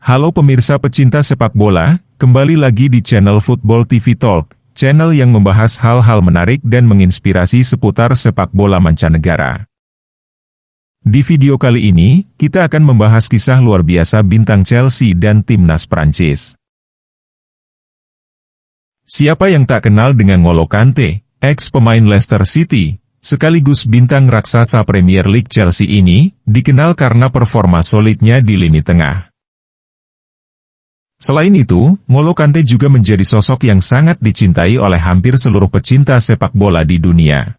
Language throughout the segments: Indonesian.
Halo pemirsa pecinta sepak bola, kembali lagi di channel Football TV Talk, channel yang membahas hal-hal menarik dan menginspirasi seputar sepak bola mancanegara. Di video kali ini, kita akan membahas kisah luar biasa bintang Chelsea dan timnas Prancis. Siapa yang tak kenal dengan N'Golo Kante, ex-pemain Leicester City, sekaligus bintang raksasa Premier League Chelsea ini, dikenal karena performa solidnya di lini tengah. Selain itu, N'Golo Kante juga menjadi sosok yang sangat dicintai oleh hampir seluruh pecinta sepak bola di dunia.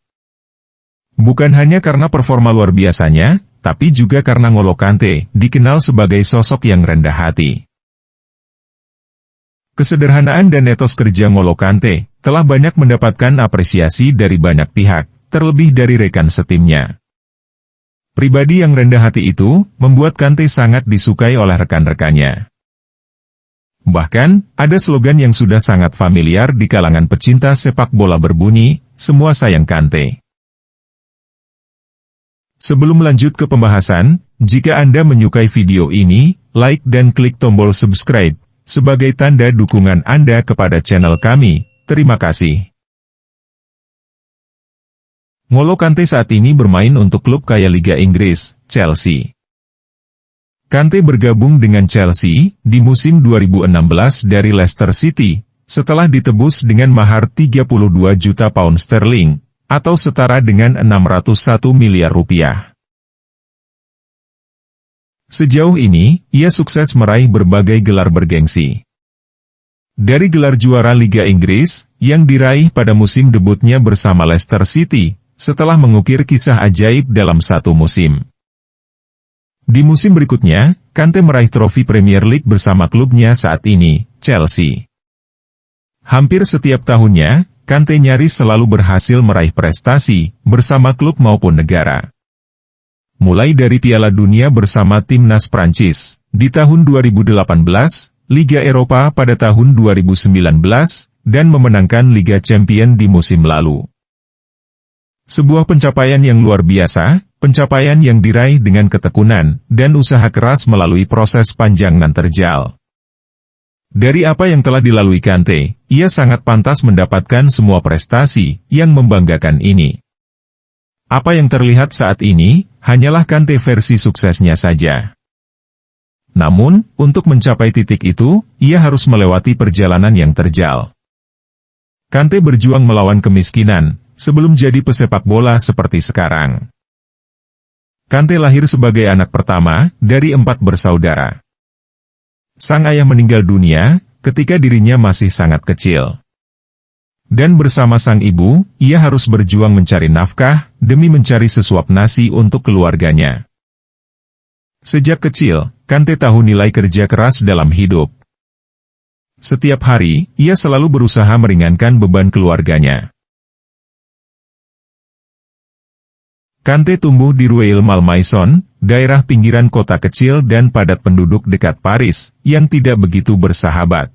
Bukan hanya karena performa luar biasanya, tapi juga karena N'Golo Kante dikenal sebagai sosok yang rendah hati. Kesederhanaan dan etos kerja N'Golo Kante telah banyak mendapatkan apresiasi dari banyak pihak, terlebih dari rekan setimnya. Pribadi yang rendah hati itu membuat Kante sangat disukai oleh rekan-rekannya. Bahkan, ada slogan yang sudah sangat familiar di kalangan pecinta sepak bola berbunyi, "Semua sayang Kante." Sebelum lanjut ke pembahasan, jika Anda menyukai video ini, like dan klik tombol subscribe, sebagai tanda dukungan Anda kepada channel kami. Terima kasih. N'Golo Kante saat ini bermain untuk klub kaya Liga Inggris, Chelsea. Kante bergabung dengan Chelsea di musim 2016 dari Leicester City, setelah ditebus dengan mahar 32 juta pound sterling, atau setara dengan 601 miliar rupiah. Sejauh ini, ia sukses meraih berbagai gelar bergengsi. Dari gelar juara Liga Inggris, yang diraih pada musim debutnya bersama Leicester City, setelah mengukir kisah ajaib dalam satu musim. Di musim berikutnya, Kante meraih trofi Premier League bersama klubnya saat ini, Chelsea. Hampir setiap tahunnya, Kante nyaris selalu berhasil meraih prestasi, bersama klub maupun negara. Mulai dari Piala Dunia bersama timnas Prancis, di tahun 2018, Liga Eropa pada tahun 2019, dan memenangkan Liga Champions di musim lalu. Sebuah pencapaian yang luar biasa, pencapaian yang diraih dengan ketekunan, dan usaha keras melalui proses panjang nan terjal. Dari apa yang telah dilalui Kante, ia sangat pantas mendapatkan semua prestasi yang membanggakan ini. Apa yang terlihat saat ini, hanyalah Kante versi suksesnya saja. Namun, untuk mencapai titik itu, ia harus melewati perjalanan yang terjal. Kante berjuang melawan kemiskinan, sebelum jadi pesepak bola seperti sekarang. Kante lahir sebagai anak pertama dari 4 bersaudara. Sang ayah meninggal dunia ketika dirinya masih sangat kecil. Dan bersama sang ibu, ia harus berjuang mencari nafkah demi mencari sesuap nasi untuk keluarganya. Sejak kecil, Kante tahu nilai kerja keras dalam hidup. Setiap hari, ia selalu berusaha meringankan beban keluarganya. Kante tumbuh di Rueil-Malmaison, daerah pinggiran kota kecil dan padat penduduk dekat Paris, yang tidak begitu bersahabat.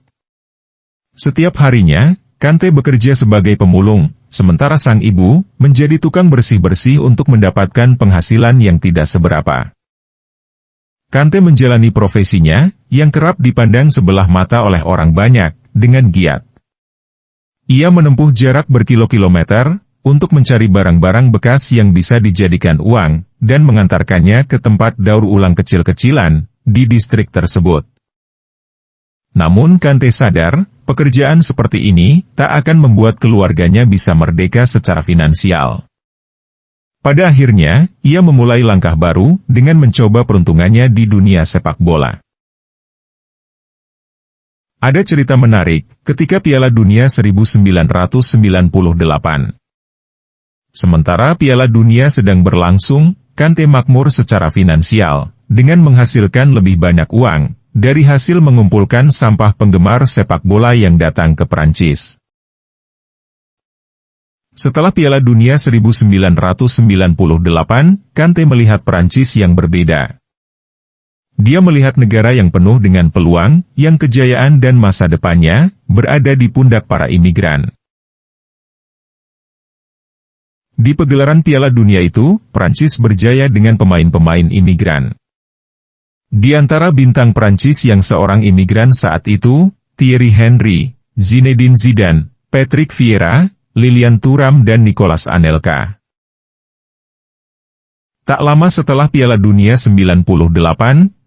Setiap harinya, Kante bekerja sebagai pemulung, sementara sang ibu menjadi tukang bersih-bersih untuk mendapatkan penghasilan yang tidak seberapa. Kante menjalani profesinya, yang kerap dipandang sebelah mata oleh orang banyak, dengan giat. Ia menempuh jarak berkilo-kilometer, untuk mencari barang-barang bekas yang bisa dijadikan uang, dan mengantarkannya ke tempat daur ulang kecil-kecilan, di distrik tersebut. Namun Kante sadar, pekerjaan seperti ini, tak akan membuat keluarganya bisa merdeka secara finansial. Pada akhirnya, ia memulai langkah baru, dengan mencoba peruntungannya di dunia sepak bola. Ada cerita menarik, ketika Piala Dunia 1998. Sementara Piala Dunia sedang berlangsung, Kante makmur secara finansial, dengan menghasilkan lebih banyak uang, dari hasil mengumpulkan sampah penggemar sepak bola yang datang ke Prancis. Setelah Piala Dunia 1998, Kante melihat Prancis yang berbeda. Dia melihat negara yang penuh dengan peluang, yang kejayaan dan masa depannya, berada di pundak para imigran. Di pegelaran Piala Dunia itu, Prancis berjaya dengan pemain-pemain imigran. Di antara bintang Prancis yang seorang imigran saat itu, Thierry Henry, Zinedine Zidane, Patrick Vieira, Lilian Thuram dan Nicolas Anelka. Tak lama setelah Piala Dunia 98,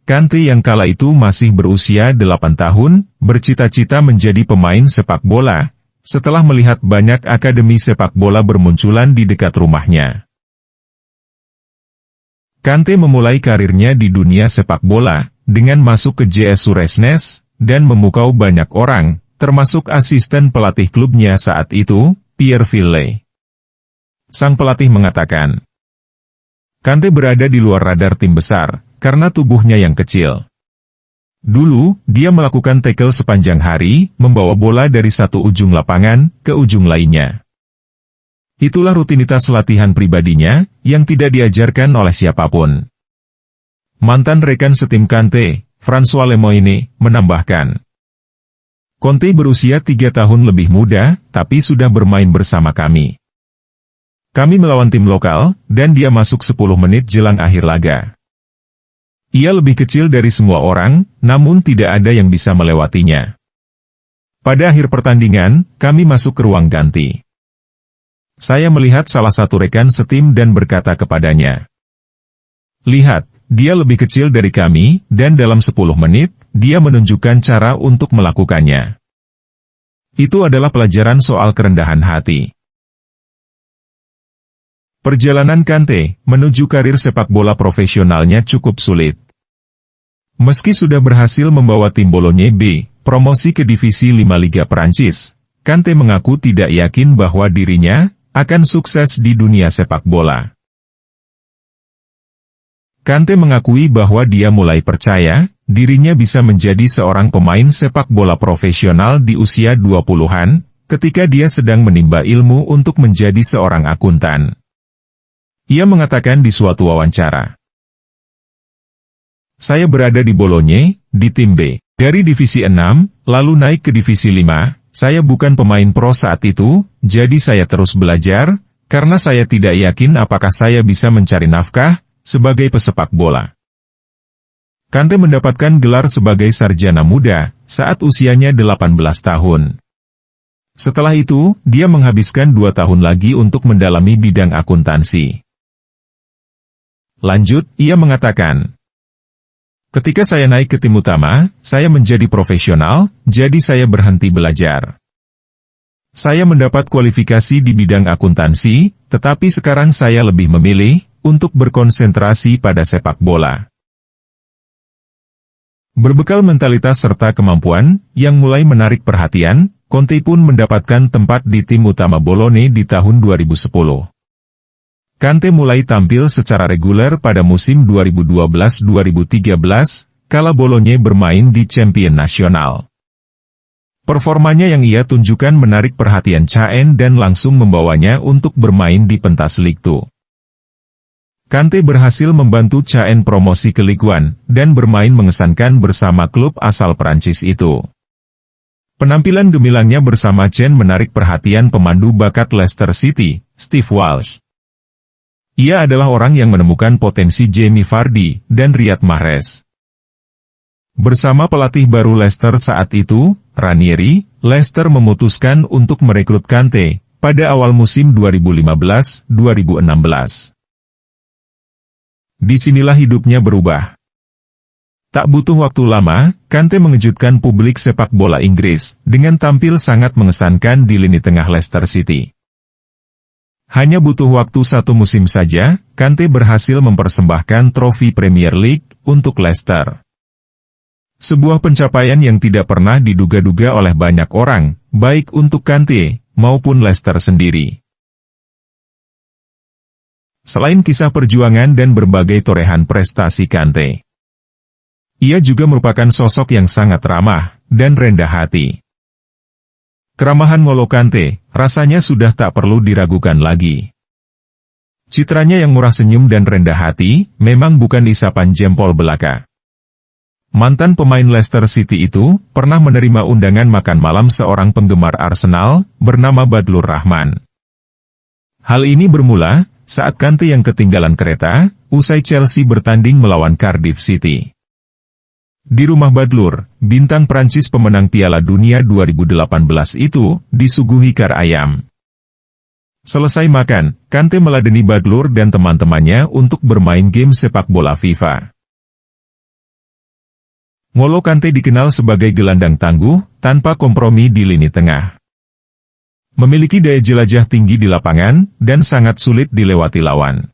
Kante yang kala itu masih berusia 8 tahun, bercita-cita menjadi pemain sepak bola, setelah melihat banyak akademi sepak bola bermunculan di dekat rumahnya. Kante memulai karirnya di dunia sepak bola, dengan masuk ke JS Suresnes, dan memukau banyak orang, termasuk asisten pelatih klubnya saat itu, Pierre Ville. Sang pelatih mengatakan, Kante berada di luar radar tim besar, karena tubuhnya yang kecil. Dulu, dia melakukan tackle sepanjang hari, membawa bola dari satu ujung lapangan ke ujung lainnya. Itulah rutinitas latihan pribadinya, yang tidak diajarkan oleh siapapun. Mantan rekan setim Kante, François Lemoine, menambahkan, Conte berusia 3 tahun lebih muda, tapi sudah bermain bersama kami. Kami melawan tim lokal, dan dia masuk 10 menit jelang akhir laga. Ia lebih kecil dari semua orang, namun tidak ada yang bisa melewatinya. Pada akhir pertandingan, kami masuk ke ruang ganti. Saya melihat salah satu rekan setim dan berkata kepadanya, lihat, dia lebih kecil dari kami, dan dalam 10 menit, dia menunjukkan cara untuk melakukannya. Itu adalah pelajaran soal kerendahan hati. Perjalanan Kante menuju karir sepak bola profesionalnya cukup sulit. Meski sudah berhasil membawa tim Bologne B promosi ke Divisi 5 Liga Perancis, Kante mengaku tidak yakin bahwa dirinya akan sukses di dunia sepak bola. Kante mengakui bahwa dia mulai percaya dirinya bisa menjadi seorang pemain sepak bola profesional di usia 20-an, ketika dia sedang menimba ilmu untuk menjadi seorang akuntan. Ia mengatakan di suatu wawancara, saya berada di Bologne, di tim B, dari Divisi 6, lalu naik ke Divisi 5, saya bukan pemain pro saat itu, jadi saya terus belajar, karena saya tidak yakin apakah saya bisa mencari nafkah sebagai pesepak bola. Kante mendapatkan gelar sebagai sarjana muda saat usianya 18 tahun. Setelah itu, dia menghabiskan 2 tahun lagi untuk mendalami bidang akuntansi. Lanjut, ia mengatakan, ketika saya naik ke tim utama, saya menjadi profesional, jadi saya berhenti belajar. Saya mendapat kualifikasi di bidang akuntansi, tetapi sekarang saya lebih memilih untuk berkonsentrasi pada sepak bola. Berbekal mentalitas serta kemampuan yang mulai menarik perhatian, Conte pun mendapatkan tempat di tim utama Bologne di tahun 2010. Kante mulai tampil secara reguler pada musim 2012-2013, kala Bologne bermain di Champion Nasional. Performanya yang ia tunjukkan menarik perhatian Caen dan langsung membawanya untuk bermain di pentas Ligue 2. Kante berhasil membantu Caen promosi ke Ligue 1, dan bermain mengesankan bersama klub asal Prancis itu. Penampilan gemilangnya bersama Caen menarik perhatian pemandu bakat Leicester City, Steve Walsh. Ia adalah orang yang menemukan potensi Jamie Vardy dan Riyad Mahrez. Bersama pelatih baru Leicester saat itu, Ranieri, Leicester memutuskan untuk merekrut Kante pada awal musim 2015-2016. Disinilah hidupnya berubah. Tak butuh waktu lama, Kante mengejutkan publik sepak bola Inggris dengan tampil sangat mengesankan di lini tengah Leicester City. Hanya butuh waktu 1 musim saja, Kante berhasil mempersembahkan trofi Premier League untuk Leicester. Sebuah pencapaian yang tidak pernah diduga-duga oleh banyak orang, baik untuk Kante maupun Leicester sendiri. Selain kisah perjuangan dan berbagai torehan prestasi Kante, ia juga merupakan sosok yang sangat ramah dan rendah hati. Keramahan N'Golo Kante, rasanya sudah tak perlu diragukan lagi. Citranya yang murah senyum dan rendah hati, memang bukan isapan jempol belaka. Mantan pemain Leicester City itu, pernah menerima undangan makan malam seorang penggemar Arsenal, bernama Badlur Rahman. Hal ini bermula, saat Kante yang ketinggalan kereta, usai Chelsea bertanding melawan Cardiff City. Di rumah Badlur, bintang Prancis pemenang Piala Dunia 2018 itu disuguhi kar ayam. Selesai makan, Kante meladeni Badlur dan teman-temannya untuk bermain game sepak bola FIFA. N'Golo Kante dikenal sebagai gelandang tangguh, tanpa kompromi di lini tengah. Memiliki daya jelajah tinggi di lapangan, dan sangat sulit dilewati lawan.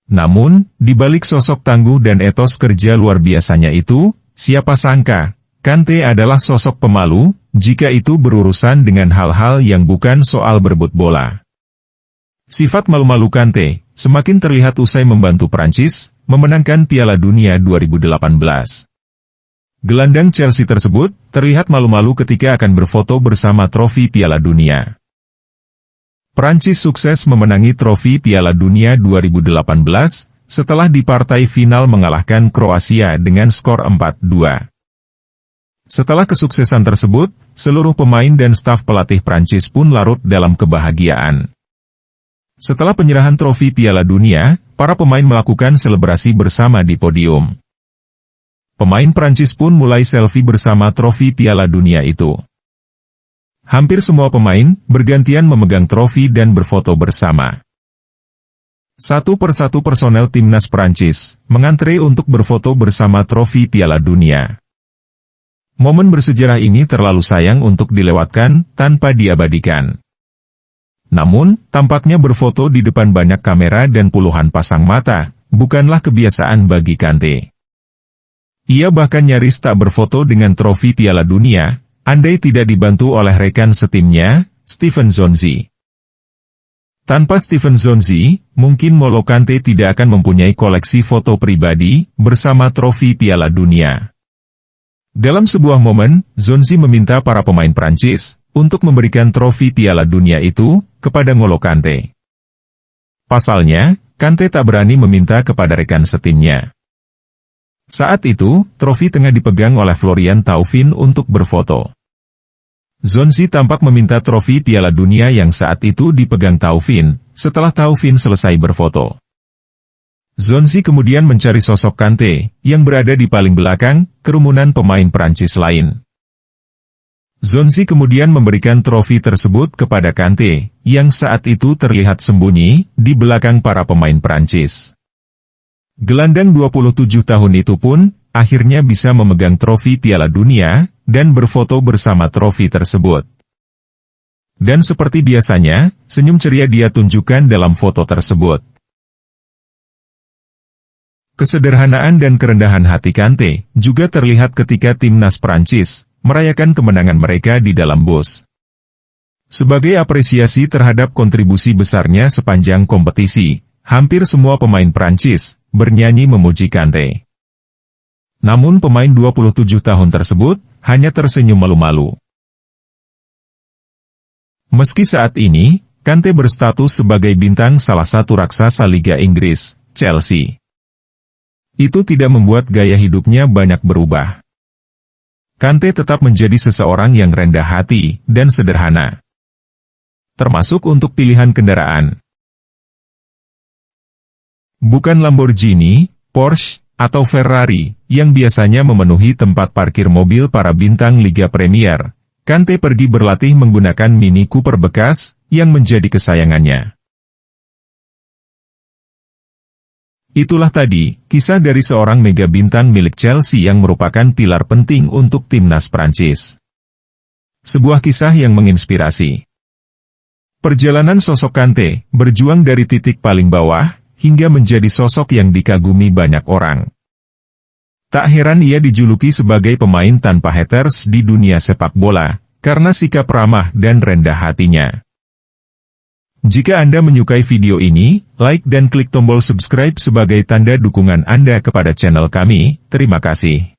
Namun, di balik sosok tangguh dan etos kerja luar biasanya itu, siapa sangka, Kante adalah sosok pemalu, jika itu berurusan dengan hal-hal yang bukan soal berebut bola. Sifat malu-malu Kante semakin terlihat usai membantu Prancis memenangkan Piala Dunia 2018. Gelandang Chelsea tersebut terlihat malu-malu ketika akan berfoto bersama trofi Piala Dunia. Prancis sukses memenangi trofi Piala Dunia 2018 setelah di partai final mengalahkan Kroasia dengan skor 4-2. Setelah kesuksesan tersebut, seluruh pemain dan staf pelatih Prancis pun larut dalam kebahagiaan. Setelah penyerahan trofi Piala Dunia, para pemain melakukan selebrasi bersama di podium. Pemain Prancis pun mulai selfie bersama trofi Piala Dunia itu. Hampir semua pemain bergantian memegang trofi dan berfoto bersama. Satu persatu personel timnas Prancis mengantre untuk berfoto bersama trofi Piala Dunia. Momen bersejarah ini terlalu sayang untuk dilewatkan tanpa diabadikan. Namun, tampaknya berfoto di depan banyak kamera dan puluhan pasang mata bukanlah kebiasaan bagi Kante. Ia bahkan nyaris tak berfoto dengan trofi Piala Dunia, andai tidak dibantu oleh rekan setimnya, Steven Zonzi. Tanpa Steven Zonzi, mungkin N'Golo Kante tidak akan mempunyai koleksi foto pribadi bersama trofi Piala Dunia. Dalam sebuah momen, Zonzi meminta para pemain Prancis untuk memberikan trofi Piala Dunia itu kepada N'Golo Kante. Pasalnya, Kante tak berani meminta kepada rekan setimnya. Saat itu, trofi tengah dipegang oleh Florian Thauvin untuk berfoto. Zonzi tampak meminta trofi Piala Dunia yang saat itu dipegang Thauvin, setelah Thauvin selesai berfoto. Zonzi kemudian mencari sosok Kante, yang berada di paling belakang kerumunan pemain Prancis lain. Zonzi kemudian memberikan trofi tersebut kepada Kante, yang saat itu terlihat sembunyi di belakang para pemain Prancis. Gelandang 27 tahun itu pun akhirnya bisa memegang trofi Piala Dunia dan berfoto bersama trofi tersebut. Dan seperti biasanya, senyum ceria dia tunjukkan dalam foto tersebut. Kesederhanaan dan kerendahan hati Kante juga terlihat ketika timnas Prancis merayakan kemenangan mereka di dalam bus. Sebagai apresiasi terhadap kontribusi besarnya sepanjang kompetisi, hampir semua pemain Prancis bernyanyi memuji Kante. Namun pemain 27 tahun tersebut hanya tersenyum malu-malu. Meski saat ini, Kante berstatus sebagai bintang salah satu raksasa Liga Inggris, Chelsea. Itu tidak membuat gaya hidupnya banyak berubah. Kante tetap menjadi seseorang yang rendah hati dan sederhana. Termasuk untuk pilihan kendaraan. Bukan Lamborghini, Porsche, atau Ferrari, yang biasanya memenuhi tempat parkir mobil para bintang Liga Premier, Kante pergi berlatih menggunakan Mini Cooper bekas, yang menjadi kesayangannya. Itulah tadi, kisah dari seorang mega bintang milik Chelsea yang merupakan pilar penting untuk timnas Prancis. Sebuah kisah yang menginspirasi. Perjalanan sosok Kante, berjuang dari titik paling bawah, hingga menjadi sosok yang dikagumi banyak orang. Tak heran ia dijuluki sebagai pemain tanpa haters di dunia sepak bola, karena sikap ramah dan rendah hatinya. Jika Anda menyukai video ini, like dan klik tombol subscribe sebagai tanda dukungan Anda kepada channel kami. Terima kasih.